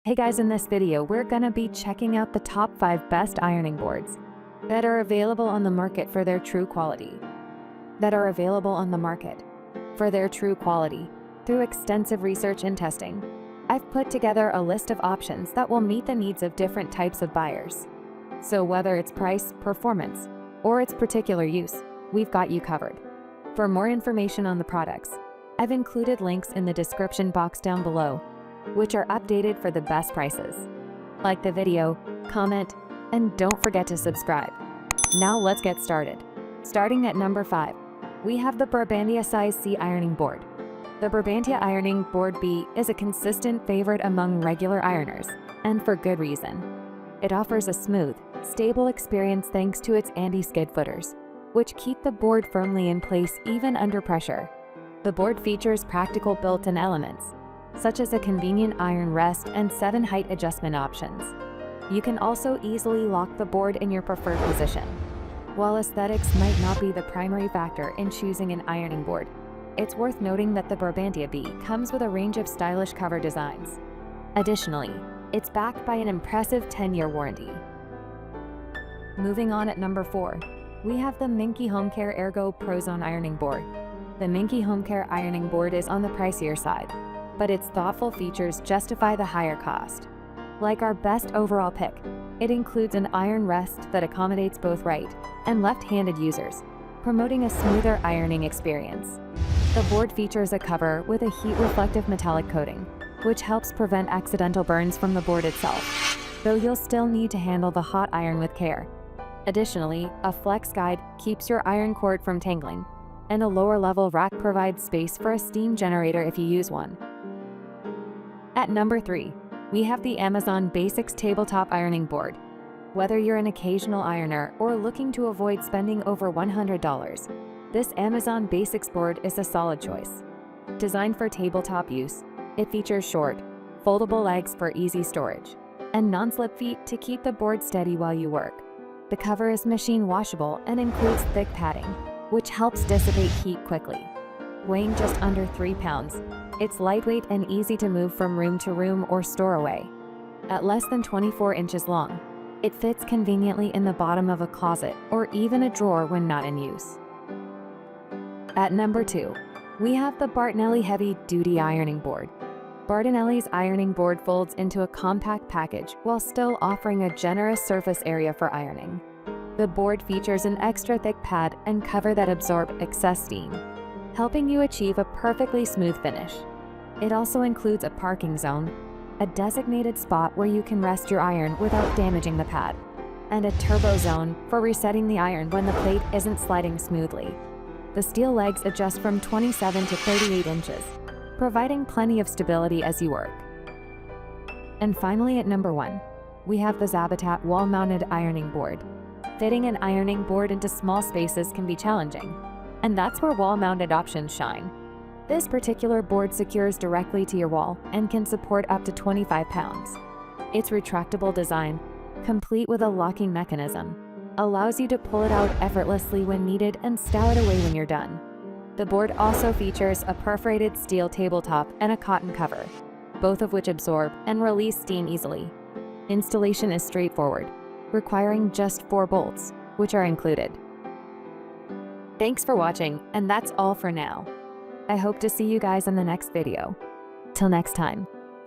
Hey guys, in this video, we're gonna be checking out the top 5 best ironing boards that are available on the market for their true quality. Through extensive research and testing, I've put together a list of options that will meet the needs of different types of buyers. So whether it's price, performance, or its particular use, we've got you covered. For more information on the products, I've included links in the description box down below, which are updated for the best prices. Like the video, comment, and don't forget to subscribe. Now let's get started. Starting at number 5, we have the Brabantia Size C ironing board. The Brabantia Ironing Board B is a consistent favorite among regular ironers, and for good reason. It offers a smooth, stable experience thanks to its anti-skid footers, which keep the board firmly in place even under pressure. The board features practical built-in elements, such as a convenient iron rest and 7 height adjustment options. You can also easily lock the board in your preferred position. While aesthetics might not be the primary factor in choosing an ironing board, it's worth noting that the Brabantia B comes with a range of stylish cover designs. Additionally, it's backed by an impressive 10-year warranty. Moving on at number 4, we have the Minky Homecare Ergo Prozone ironing board. The Minky Homecare ironing board is on the pricier side, but its thoughtful features justify the higher cost. Like our best overall pick, it includes an iron rest that accommodates both right and left-handed users, promoting a smoother ironing experience. The board features a cover with a heat-reflective metallic coating, which helps prevent accidental burns from the board itself, though you'll still need to handle the hot iron with care. Additionally, a flex guide keeps your iron cord from tangling, and a lower-level rack provides space for a steam generator if you use one. At number 3, we have the Amazon Basics Tabletop Ironing Board. Whether you're an occasional ironer or looking to avoid spending over $100, this Amazon Basics board is a solid choice. Designed for tabletop use, it features short, foldable legs for easy storage, and non-slip feet to keep the board steady while you work. The cover is machine washable and includes thick padding, which helps dissipate heat quickly. Weighing just under 3 pounds, it's lightweight and easy to move from room to room or store away. At less than 24 inches long, it fits conveniently in the bottom of a closet or even a drawer when not in use. At number 2, we have the Bartnelli Heavy Duty Ironing Board. Bartnelli's ironing board folds into a compact package while still offering a generous surface area for ironing. The board features an extra thick pad and cover that absorb excess steam, helping you achieve a perfectly smooth finish. It also includes a parking zone, a designated spot where you can rest your iron without damaging the pad, and a turbo zone for resetting the iron when the plate isn't sliding smoothly. The steel legs adjust from 27 to 38 inches, providing plenty of stability as you work. And finally, at number 1, we have the Zabatat Wall-Mounted Ironing Board. Fitting an ironing board into small spaces can be challenging, and that's where wall-mounted options shine. This particular board secures directly to your wall and can support up to 25 pounds. Its retractable design, complete with a locking mechanism, allows you to pull it out effortlessly when needed and stow it away when you're done. The board also features a perforated steel tabletop and a cotton cover, both of which absorb and release steam easily. Installation is straightforward, requiring just 4 bolts, which are included. Thanks for watching, and that's all for now. I hope to see you guys in the next video. Till next time.